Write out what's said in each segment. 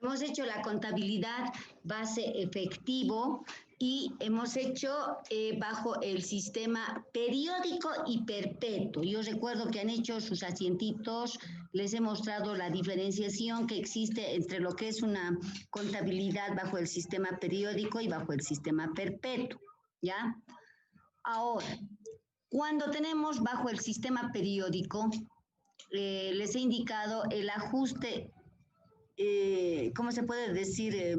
Hemos hecho la contabilidad base efectivo y hemos hecho bajo el sistema periódico y perpetuo. Yo recuerdo que han hecho sus asientitos, les he mostrado la diferenciación que existe entre lo que es una contabilidad bajo el sistema periódico y bajo el sistema perpetuo, ¿ya? Ahora, cuando tenemos bajo el sistema periódico, les he indicado el ajuste, ¿cómo se puede decir?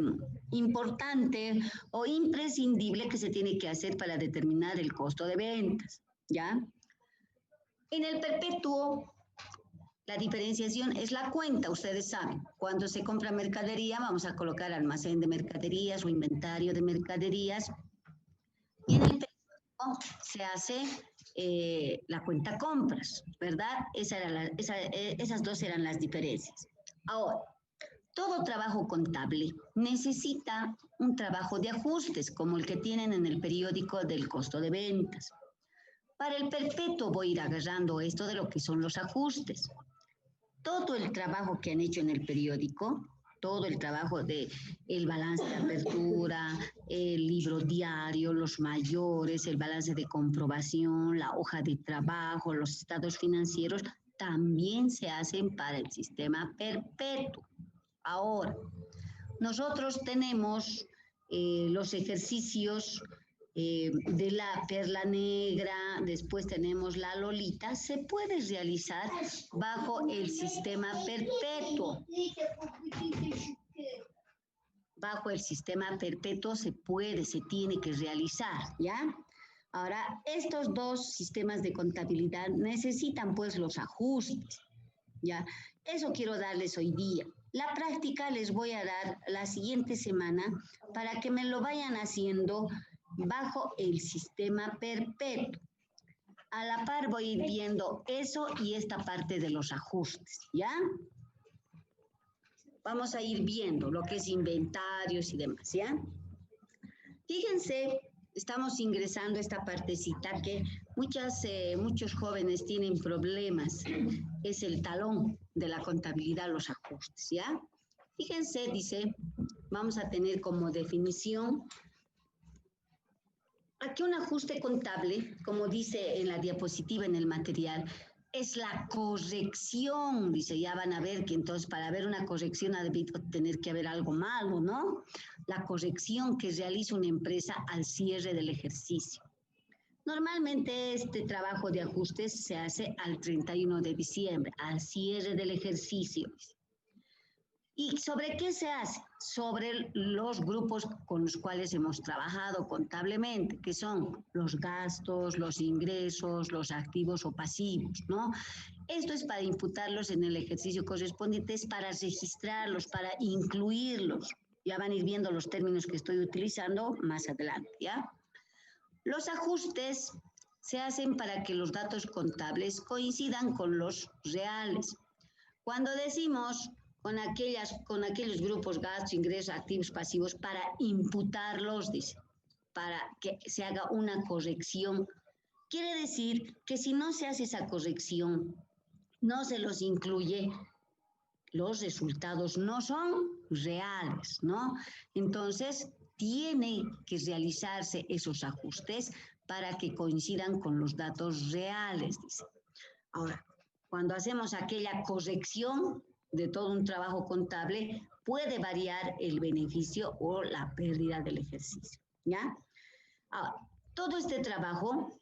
Importante o imprescindible que se tiene que hacer para determinar el costo de ventas, ¿ya? En el perpetuo, la diferenciación es la cuenta, ustedes saben. Cuando se compra mercadería, vamos a colocar almacén de mercaderías o inventario de mercaderías. Y en el perpetuo se hace la cuenta compras, ¿verdad? Esas dos eran las diferencias. Ahora, todo trabajo contable necesita un trabajo de ajustes, como el que tienen en el periódico del costo de ventas. Para el perpetuo voy a ir agarrando esto de lo que son los ajustes. Todo el trabajo que han hecho en el periódico, todo el trabajo de el balance de apertura, el libro diario, los mayores, el balance de comprobación, la hoja de trabajo, los estados financieros, también se hacen para el sistema perpetuo. Ahora, nosotros tenemos los ejercicios de la perla negra, después tenemos la lolita, se puede realizar bajo el sistema perpetuo. Bajo el sistema perpetuo se tiene que realizar, ¿ya? Ahora, estos dos sistemas de contabilidad necesitan pues los ajustes, ¿ya? Eso quiero darles hoy día. La práctica les voy a dar la siguiente semana para que me lo vayan haciendo bajo el sistema perpetuo. A la par voy a ir viendo eso y esta parte de los ajustes, ¿ya? Vamos a ir viendo lo que es inventarios y demás, ¿ya? Fíjense, estamos ingresando a esta partecita que muchos jóvenes tienen problemas. Es el talón de la contabilidad, los ajustes, ¿ya? Fíjense, dice, vamos a tener como definición, aquí un ajuste contable, como dice en la diapositiva en el material, es la corrección, dice, ya van a ver que entonces para haber una corrección ha de tener que haber algo malo, ¿no? La corrección que realiza una empresa al cierre del ejercicio. Normalmente este trabajo de ajustes se hace al 31 de diciembre, al cierre del ejercicio. ¿Y sobre qué se hace? Sobre los grupos con los cuales hemos trabajado contablemente, que son los gastos, los ingresos, los activos o pasivos, ¿no? Esto es para imputarlos en el ejercicio correspondiente, es para registrarlos, para incluirlos. Ya van a ir viendo los términos que estoy utilizando más adelante, ¿ya? Los ajustes se hacen para que los datos contables coincidan con los reales. Cuando decimos con aquellos grupos, gastos, ingresos, activos, pasivos, para imputarlos, dice, para que se haga una corrección, quiere decir que si no se hace esa corrección, no se los incluye, los resultados no son reales, ¿no? Entonces, tiene que realizarse esos ajustes para que coincidan con los datos reales, dice. Ahora, cuando hacemos aquella corrección de todo un trabajo contable, puede variar el beneficio o la pérdida del ejercicio, ¿ya? Ahora, todo este trabajo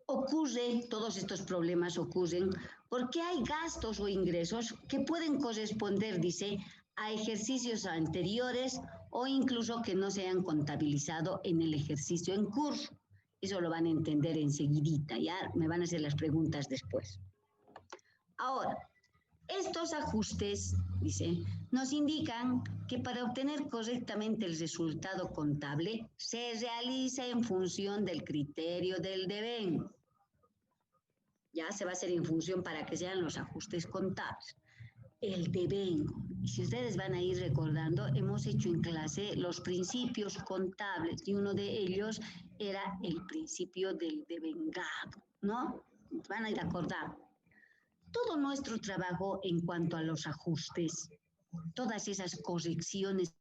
ocurre, todos estos problemas ocurren porque hay gastos o ingresos que pueden corresponder, dice, a ejercicios anteriores o incluso que no se hayan contabilizado en el ejercicio en curso. Eso lo van a entender enseguidita, ya me van a hacer las preguntas después. Ahora, estos ajustes, dice, nos indican que para obtener correctamente el resultado contable se realiza en función del criterio del devengo. Ya se va a hacer en función para que sean los ajustes contables. El devengo. Y si ustedes van a ir recordando, hemos hecho en clase los principios contables y uno de ellos era el principio del devengado, ¿no? Van a ir acordando. Todo nuestro trabajo en cuanto a los ajustes todas esas correcciones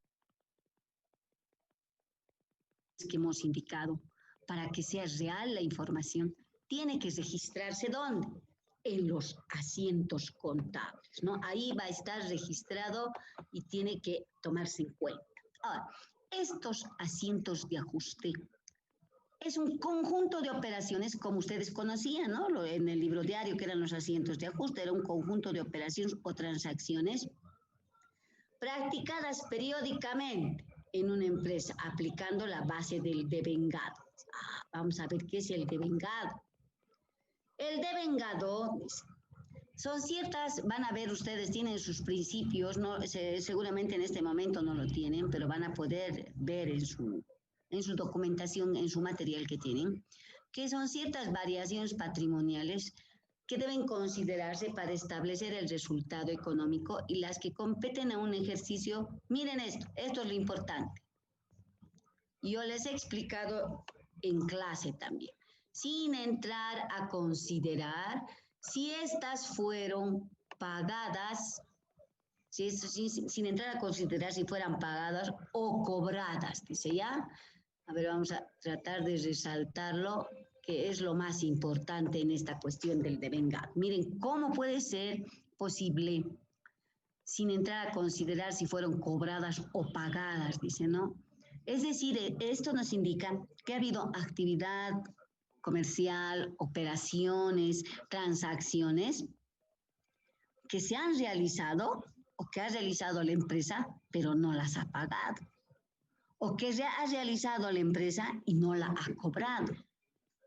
que hemos indicado, para que sea real la información, tiene que registrarse ¿dónde? En los asientos contables, ¿no? Ahí va a estar registrado y tiene que tomarse en cuenta. Ahora, estos asientos de ajuste es un conjunto de operaciones, como ustedes conocían, ¿no? En el libro diario, que eran los asientos de ajuste, era un conjunto de operaciones o transacciones practicadas periódicamente en una empresa, aplicando la base del devengado. Vamos a ver qué es el devengado. El devengado son ciertas, van a ver ustedes, tienen sus principios, no, seguramente en este momento no lo tienen, pero van a poder ver en su documentación, en su material que tienen, que son ciertas variaciones patrimoniales que deben considerarse para establecer el resultado económico y las que competen a un ejercicio. Miren esto es lo importante. Yo les he explicado en clase también, sin entrar a considerar si estas fueron pagadas, sin entrar a considerar si fueran pagadas o cobradas, dice ya. A ver, vamos a tratar de resaltarlo, que es lo más importante en esta cuestión del devengado. Miren, ¿cómo puede ser posible, sin entrar a considerar si fueron cobradas o pagadas, dice, ¿no? Es decir, esto nos indica que ha habido actividad comercial, operaciones, transacciones que se han realizado o que ha realizado la empresa, pero no las ha pagado. O que ya ha realizado la empresa y no la ha cobrado,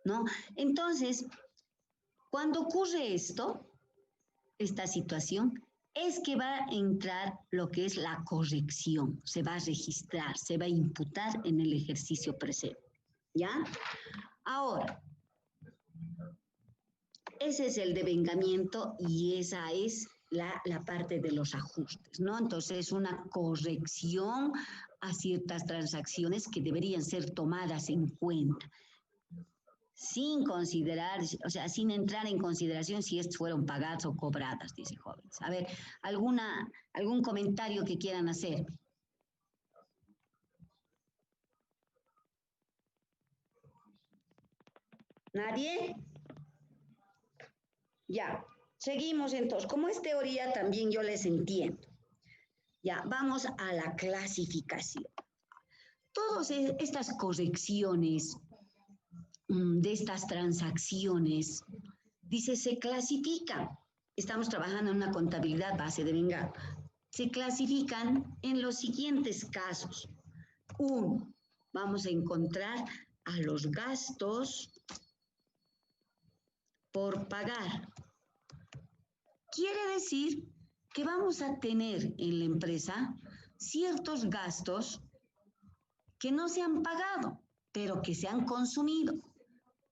¿no? Entonces, cuando ocurre esto, esta situación, es que va a entrar lo que es la corrección, se va a registrar, se va a imputar en el ejercicio presente, ¿ya? Ahora, ese es el devengamiento y esa es la parte de los ajustes, ¿no? Entonces, una corrección a ciertas transacciones que deberían ser tomadas en cuenta, sin considerar, o sea, sin entrar en consideración si estos fueron pagadas o cobradas, dice jóvenes. A ver, algún comentario que quieran hacer. ¿Nadie? Ya, seguimos entonces. Como es teoría, también yo les entiendo. Ya, vamos a la clasificación. Todas estas correcciones de estas transacciones, dice, se clasifican. Estamos trabajando en una contabilidad base de devengado. Se clasifican en los siguientes casos. Uno, vamos a encontrar a los gastos por pagar. Quiere decir que vamos a tener en la empresa ciertos gastos que no se han pagado, pero que se han consumido.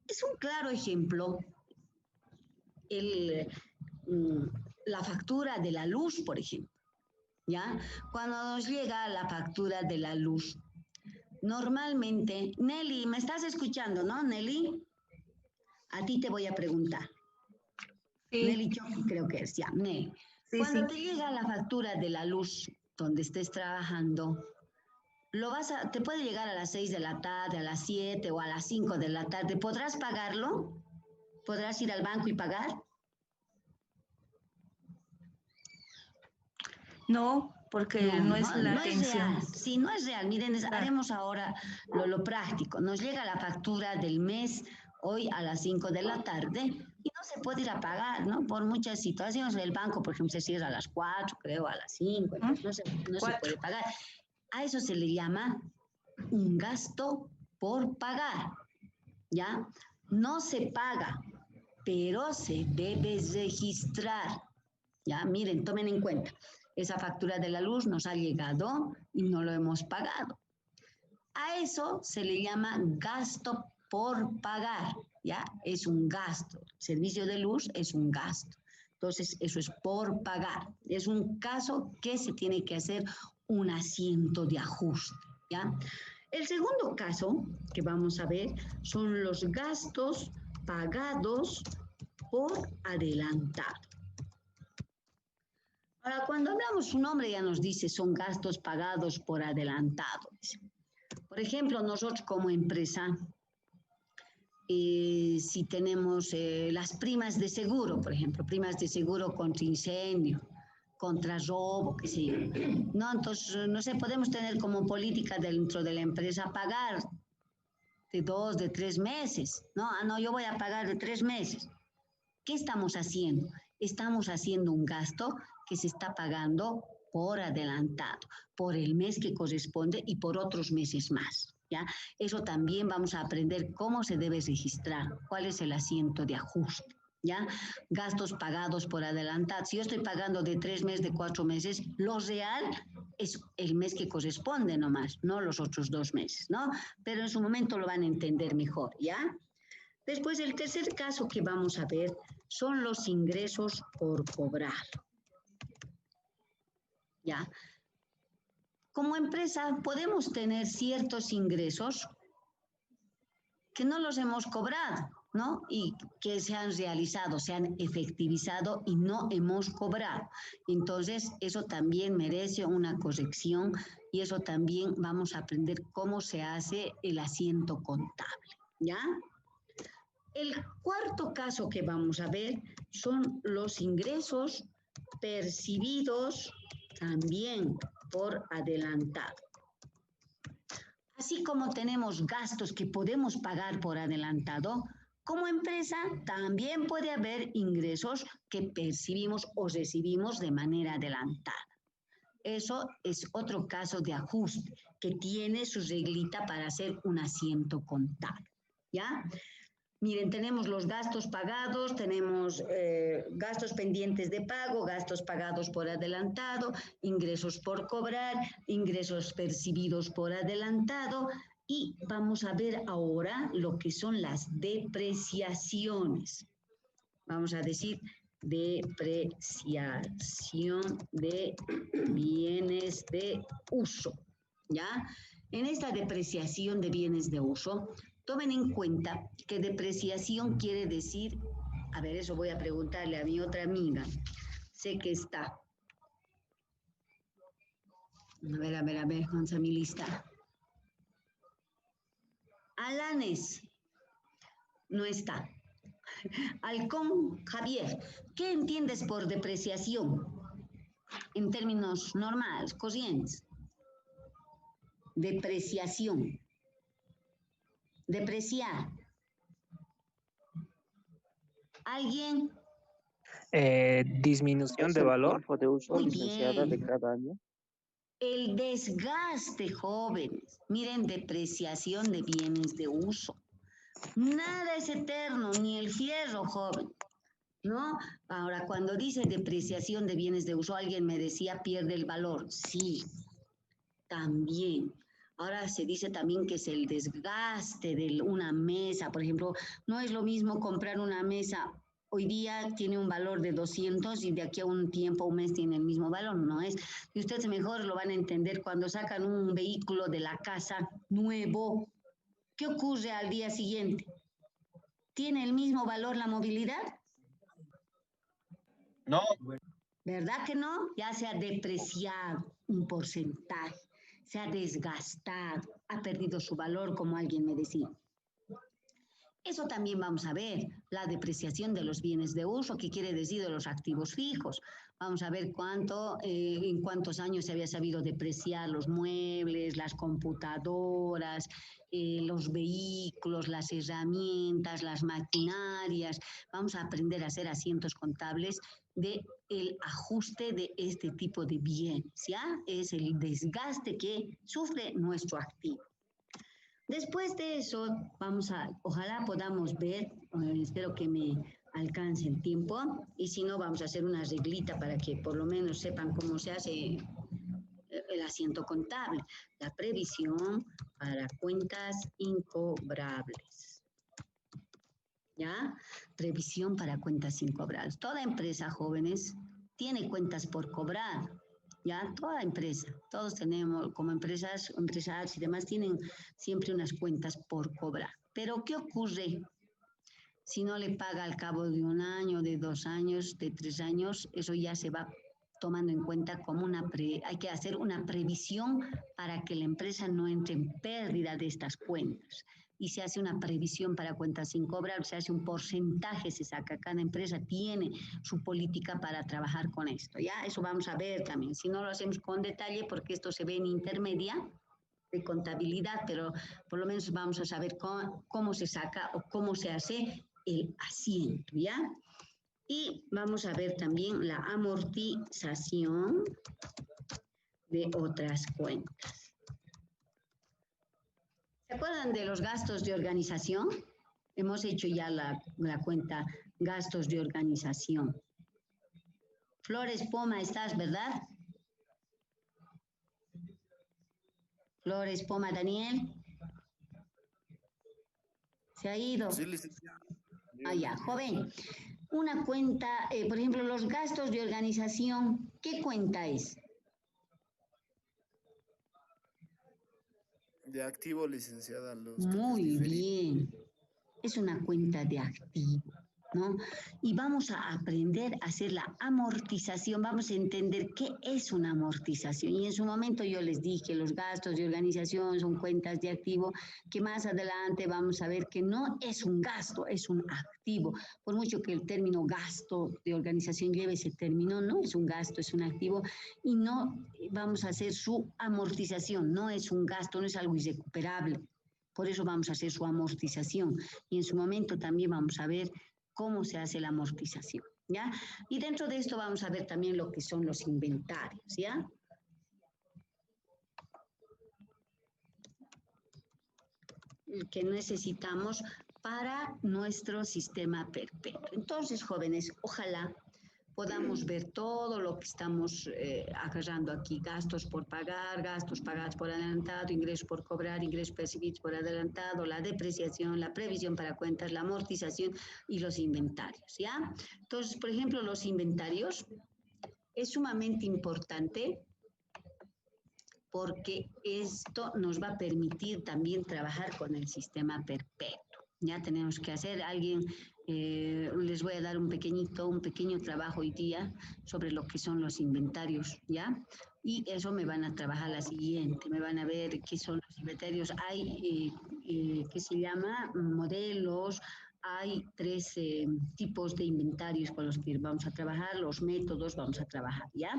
Es un claro ejemplo la factura de la luz, por ejemplo. ¿Ya? Cuando nos llega la factura de la luz, normalmente, Nelly, ¿me estás escuchando, no, Nelly? A ti te voy a preguntar. Sí. Nelly Choqui creo que es, ya, Nelly. Sí, cuando te llega la factura de la luz donde estés trabajando, te puede llegar a las 6 de la tarde, a las 7 o a las 5 de la tarde. ¿Podrás pagarlo? ¿Podrás ir al banco y pagar? No, porque no es la atención. Es real. Sí, no es real. Miren, haremos ahora lo práctico. Nos llega la factura del mes hoy a las 5 de la tarde y no se puede ir a pagar, ¿no? Por muchas situaciones. El banco, por ejemplo, se cierra a las 4, creo, a las 5. Entonces no se puede pagar. A eso se le llama un gasto por pagar, ¿ya? No se paga, pero se debe registrar, ¿ya? Miren, tomen en cuenta. Esa factura de la luz nos ha llegado y no lo hemos pagado. A eso se le llama gasto por pagar, ¿ya? Es un gasto. Servicio de luz es un gasto. Entonces, eso es por pagar. Es un caso que se tiene que hacer un asiento de ajuste, ¿ya? El segundo caso que vamos a ver son los gastos pagados por adelantado. Ahora, cuando hablamos, su nombre ya nos dice, son gastos pagados por adelantado. Por ejemplo, nosotros como empresa, si tenemos las primas de seguro, por ejemplo, primas de seguro contra incendio, contra robo, qué sé yo. No, entonces, no sé, podemos tener como política dentro de la empresa pagar de 2, de 3 meses, ¿no? Ah, no, yo voy a pagar de 3 meses. ¿Qué estamos haciendo? Estamos haciendo un gasto que se está pagando por adelantado, por el mes que corresponde y por otros meses más, ¿ya? Eso también vamos a aprender cómo se debe registrar, cuál es el asiento de ajuste, ¿ya? Gastos pagados por adelantado. Si yo estoy pagando de 3 meses, de 4 meses, lo real es el mes que corresponde nomás, no los otros 2 meses, ¿no? Pero en su momento lo van a entender mejor, ¿ya? Después, el tercer caso que vamos a ver son los ingresos por cobrar. ¿Ya? Como empresa podemos tener ciertos ingresos que no los hemos cobrado, ¿no? Y que se han realizado, se han efectivizado y no hemos cobrado. Entonces, eso también merece una corrección y eso también vamos a aprender cómo se hace el asiento contable, ¿ya? El cuarto caso que vamos a ver son los ingresos percibidos también por adelantado. Así como tenemos gastos que podemos pagar por adelantado, como empresa también puede haber ingresos que percibimos o recibimos de manera adelantada. Eso es otro caso de ajuste que tiene su reglita para hacer un asiento contable, ¿ya? Miren, tenemos los gastos pagados, tenemos gastos pendientes de pago, gastos pagados por adelantado, ingresos por cobrar, ingresos percibidos por adelantado y vamos a ver ahora lo que son las depreciaciones. Vamos a decir depreciación de bienes de uso, ¿ya? En esta depreciación de bienes de uso, tomen en cuenta que depreciación quiere decir, a ver, eso voy a preguntarle a mi otra amiga, sé que está. A ver, vamos a mi lista. Alanes, no está. Halcón, Javier, ¿qué entiendes por depreciación? En términos normales, corrientes. Depreciación. Depreciar. ¿Alguien? Disminución de valor. Tiempo de uso, Muy licenciada, de bien. cada año. El desgaste, jóvenes. Miren, depreciación de bienes de uso. Nada es eterno, ni el fierro, joven. ¿No? Ahora, cuando dice depreciación de bienes de uso, alguien me decía pierde el valor. Sí, también. Ahora se dice también que es el desgaste de una mesa. Por ejemplo, no es lo mismo comprar una mesa. Hoy día tiene un valor de 200 y de aquí a un tiempo, un mes, tiene el mismo valor, ¿no es? Y ustedes mejor lo van a entender cuando sacan un vehículo de la casa nuevo. ¿Qué ocurre al día siguiente? ¿Tiene el mismo valor la movilidad? No. ¿Verdad que no? Ya se ha depreciado un porcentaje, se ha desgastado, ha perdido su valor, como alguien me decía. Eso también vamos a ver, la depreciación de los bienes de uso, que quiere decir de los activos fijos. Vamos a ver en cuántos años se había sabido depreciar los muebles, las computadoras, los vehículos, las herramientas, las maquinarias. Vamos a aprender a hacer asientos contables del ajuste de este tipo de bienes, ¿ya? Es el desgaste que sufre nuestro activo. Después de eso, ojalá podamos ver, espero que me alcance el tiempo, y si no, vamos a hacer una reglita para que por lo menos sepan cómo se hace el asiento contable, la previsión para cuentas incobrables. ¿Ya? Previsión para cuentas incobrables. Toda empresa, jóvenes, tiene cuentas por cobrar. Ya, toda empresa, todos tenemos como empresarios y demás tienen siempre unas cuentas por cobrar. Pero ¿qué ocurre si no le paga al cabo de un año, de 2 años, de 3 años? Eso ya se va tomando en cuenta como hay que hacer una previsión para que la empresa no entre en pérdida de estas cuentas. Y se hace una previsión para cuentas sin cobrar, se hace un porcentaje, se saca. Cada empresa tiene su política para trabajar con esto, ¿ya? Eso vamos a ver también. Si no lo hacemos con detalle, porque esto se ve en intermedia de contabilidad, pero por lo menos vamos a saber cómo se saca o cómo se hace el asiento, ¿ya? Y vamos a ver también la amortización de otras cuentas. ¿Se acuerdan de los gastos de organización? Hemos hecho ya la cuenta gastos de organización. Flores Poma, estás, ¿verdad? Flores Poma, Daniel. ¿Se ha ido? Sí, licenciada. Ah, ya, joven. Una cuenta, por ejemplo, los gastos de organización, ¿qué cuenta es? De activo, licenciada, los tickets Muy diferidos. bien. Es una cuenta de activo, ¿no? Y vamos a aprender a hacer la amortización, vamos a entender qué es una amortización. Y en su momento yo les dije, los gastos de organización son cuentas de activo, que más adelante vamos a ver que no es un gasto, es un activo. Por mucho que el término gasto de organización lleve ese término, no es un gasto, es un activo, y no vamos a hacer su amortización, no es un gasto, no es algo irrecuperable. Por eso vamos a hacer su amortización. Y en su momento también vamos a ver cómo se hace la amortización, ¿ya? Y dentro de esto vamos a ver también lo que son los inventarios, ¿ya? Que necesitamos para nuestro sistema perpetuo. Entonces, jóvenes, ojalá podamos ver todo lo que estamos agarrando aquí, gastos por pagar, gastos pagados por adelantado, ingresos por cobrar, ingresos percibidos por adelantado, la depreciación, la previsión para cuentas, la amortización y los inventarios, ¿ya? Entonces, por ejemplo, los inventarios es sumamente importante porque esto nos va a permitir también trabajar con el sistema perpetuo. Ya tenemos que hacer, les voy a dar un pequeño trabajo hoy día sobre lo que son los inventarios, ¿ya? Y eso me van a trabajar la siguiente, me van a ver qué son los inventarios. Hay, ¿qué se llama? Modelos, hay 3 tipos de inventarios con los que vamos a trabajar, los métodos vamos a trabajar, ¿ya?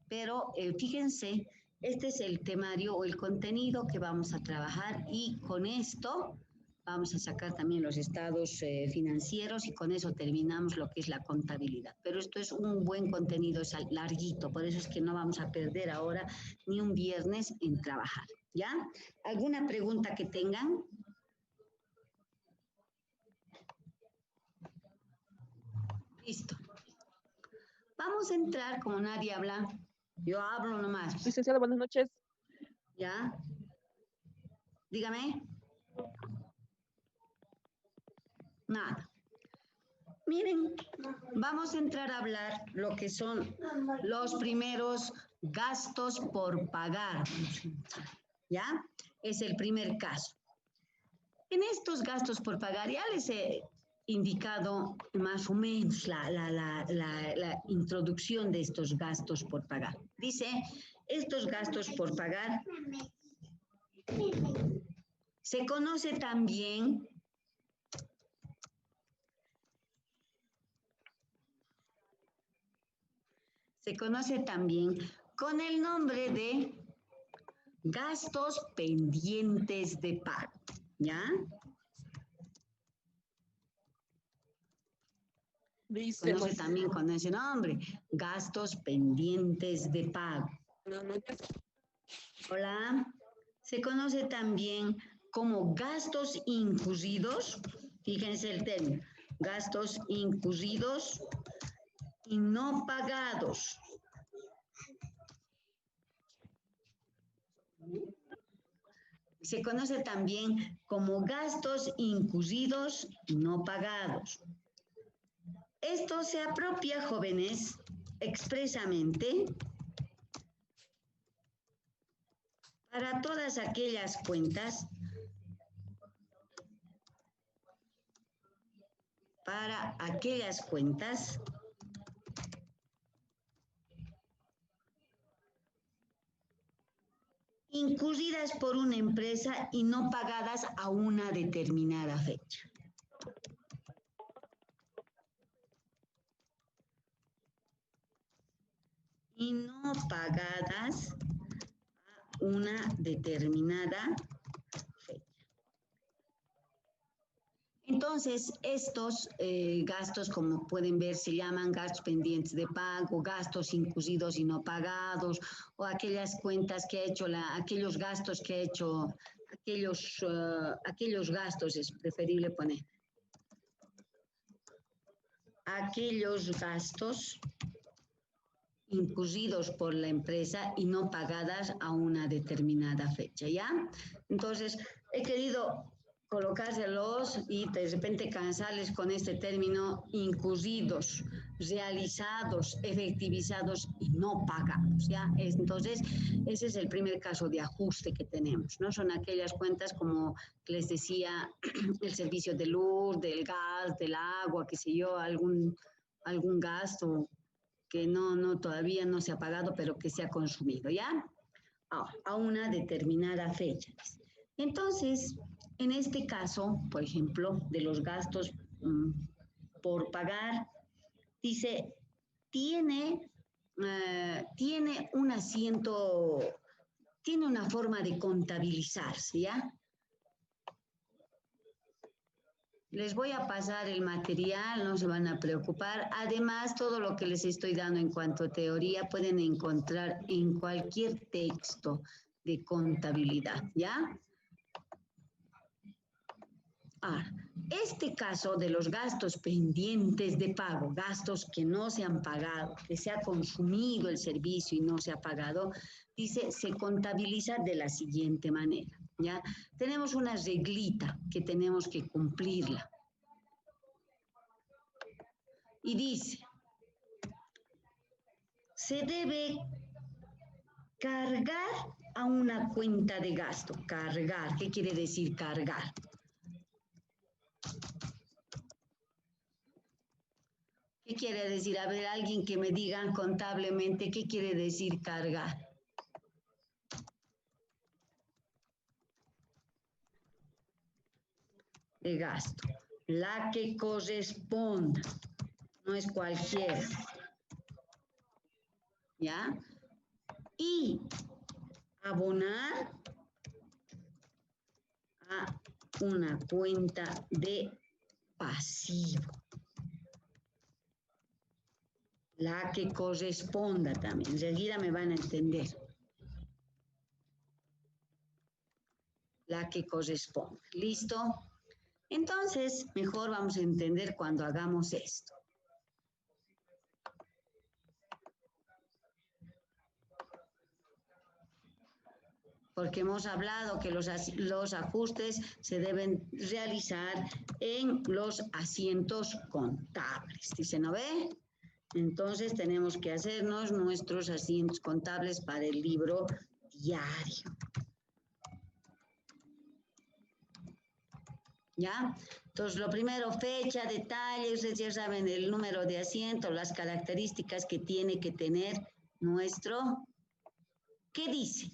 Pero fíjense, este es el temario o el contenido que vamos a trabajar y con esto vamos a sacar también los estados financieros y con eso terminamos lo que es la contabilidad. Pero esto es un buen contenido, es larguito, por eso es que no vamos a perder ahora ni un viernes en trabajar, ¿ya? ¿Alguna pregunta que tengan? Listo. Vamos a entrar, como nadie habla, yo hablo nomás. Licenciada, buenas noches. ¿Ya? Dígame. Nada. Miren, vamos a entrar a hablar lo que son los primeros gastos por pagar. ¿Ya? Es el primer caso. En estos gastos por pagar ya les he indicado más o menos la introducción de estos gastos por pagar. Dice, estos gastos por pagar se conoce también con el nombre de gastos pendientes de pago, ¿ya? Dice, Conoce también con ese nombre, gastos pendientes de pago. buenas noches. Hola. Se conoce también como gastos incurridos, fíjense el término, gastos incurridos y no pagados. Se conoce también como gastos incurridos no pagados. Esto se apropia, jóvenes, expresamente para todas aquellas cuentas incurridas por una empresa y no pagadas a una determinada fecha. Y no pagadas a una determinada fecha. Entonces, estos gastos, como pueden ver, se llaman gastos pendientes de pago, gastos incurridos y no pagados, o aquellas cuentas que ha hecho, aquellos gastos que ha hecho, aquellos gastos, es preferible poner, aquellos gastos incurridos por la empresa y no pagadas a una determinada fecha, ¿ya? Entonces, he querido colocárselos y de repente cansarles con este término incurridos, realizados, efectivizados y no pagados, ¿ya? Entonces, ese es el primer caso de ajuste que tenemos, ¿no? Son aquellas cuentas como les decía, el servicio de luz, del gas, del agua, qué sé yo, algún gasto que todavía no se ha pagado, pero que se ha consumido, ¿ya? A una determinada fecha. Entonces, en este caso, por ejemplo, de los gastos por pagar, dice, tiene un asiento, tiene una forma de contabilizarse, ¿ya? Les voy a pasar el material, no se van a preocupar. Además, todo lo que les estoy dando en cuanto a teoría pueden encontrar en cualquier texto de contabilidad, ¿ya? Este caso de los gastos pendientes de pago, gastos que no se han pagado, que se ha consumido el servicio y no se ha pagado, dice, se contabiliza de la siguiente manera, ¿ya? Tenemos una reglita que tenemos que cumplirla. Y dice, se debe cargar a una cuenta de gasto. Cargar, ¿qué quiere decir cargar? ¿Qué quiere decir? A ver, alguien que me diga contablemente, ¿qué quiere decir cargar? De gasto. La que corresponda. No es cualquiera. ¿Ya? Y abonar a una cuenta de pasivo. La que corresponda también. Enseguida me van a entender. La que corresponda. ¿Listo? Entonces, mejor vamos a entender cuando hagamos esto. Porque hemos hablado que los ajustes se deben realizar en los asientos contables. ¿Dice, no ve? Entonces tenemos que hacernos nuestros asientos contables para el libro diario. ¿Ya? Entonces, lo primero, fecha, detalle, ustedes ya saben el número de asiento, las características que tiene que tener nuestro... ¿Qué dice?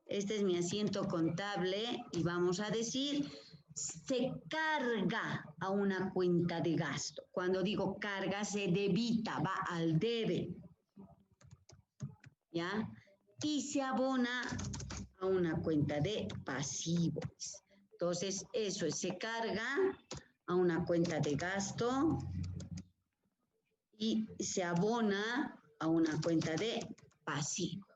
Este es mi asiento contable y vamos a decir, se carga a una cuenta de gasto. Cuando digo carga, se debita, va al debe. ¿Ya? Y se abona a una cuenta de pasivos. Entonces, eso es, se carga a una cuenta de gasto y se abona a una cuenta de pasivo.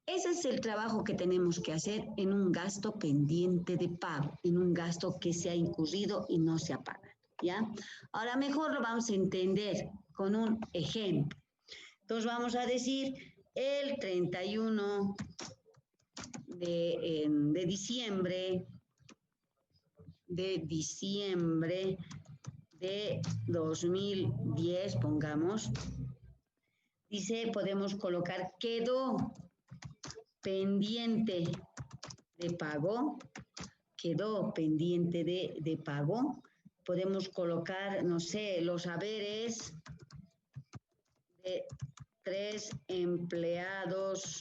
Ese es el trabajo que tenemos que hacer en un gasto pendiente de pago, en un gasto que se ha incurrido y no se ha pagado, ¿ya? Ahora mejor lo vamos a entender con un ejemplo. Entonces vamos a decir el 31 de diciembre de 2010, pongamos, dice, podemos colocar, quedó pendiente de pago, quedó pendiente de pago. Podemos colocar, no sé, los haberes de 3 empleados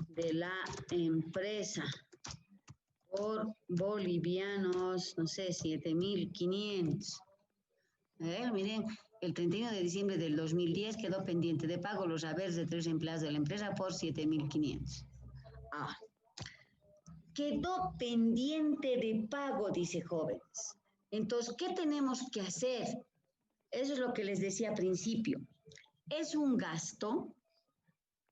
de la empresa por bolivianos, no sé, 7.500. Miren, el 31 de diciembre del 2010 quedó pendiente de pago los haberes de 3 empleados de la empresa por 7.500. Ah, quedó pendiente de pago, dice jóvenes. Entonces, ¿qué tenemos que hacer? Eso es lo que les decía al principio. Es un gasto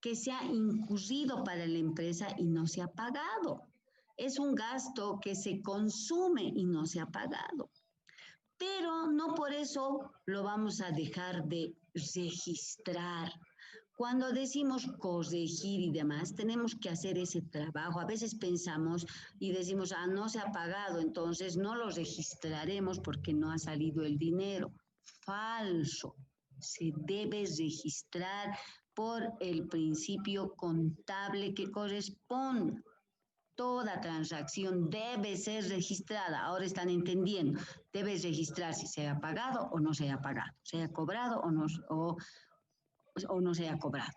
que se ha incurrido para la empresa y no se ha pagado. Es un gasto que se consume y no se ha pagado. Pero no por eso lo vamos a dejar de registrar. Cuando decimos corregir y demás, tenemos que hacer ese trabajo. A veces pensamos y decimos, no se ha pagado, entonces no lo registraremos porque no ha salido el dinero. Falso. Se debe registrar por el principio contable que corresponda. Toda transacción debe ser registrada. Ahora están entendiendo. Debe registrar si se ha pagado o no se ha pagado, se ha cobrado o no se ha cobrado.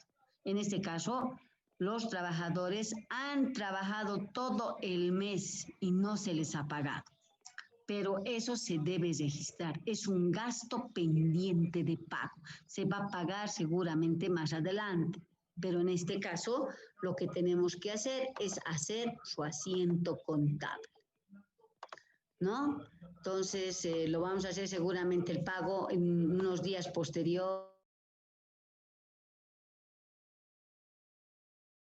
En este caso, los trabajadores han trabajado todo el mes y no se les ha pagado. Pero eso se debe registrar. Es un gasto pendiente de pago. Se va a pagar seguramente más adelante. Pero en este caso, lo que tenemos que hacer es hacer su asiento contable, ¿no? Entonces, lo vamos a hacer seguramente el pago en unos días posteriores.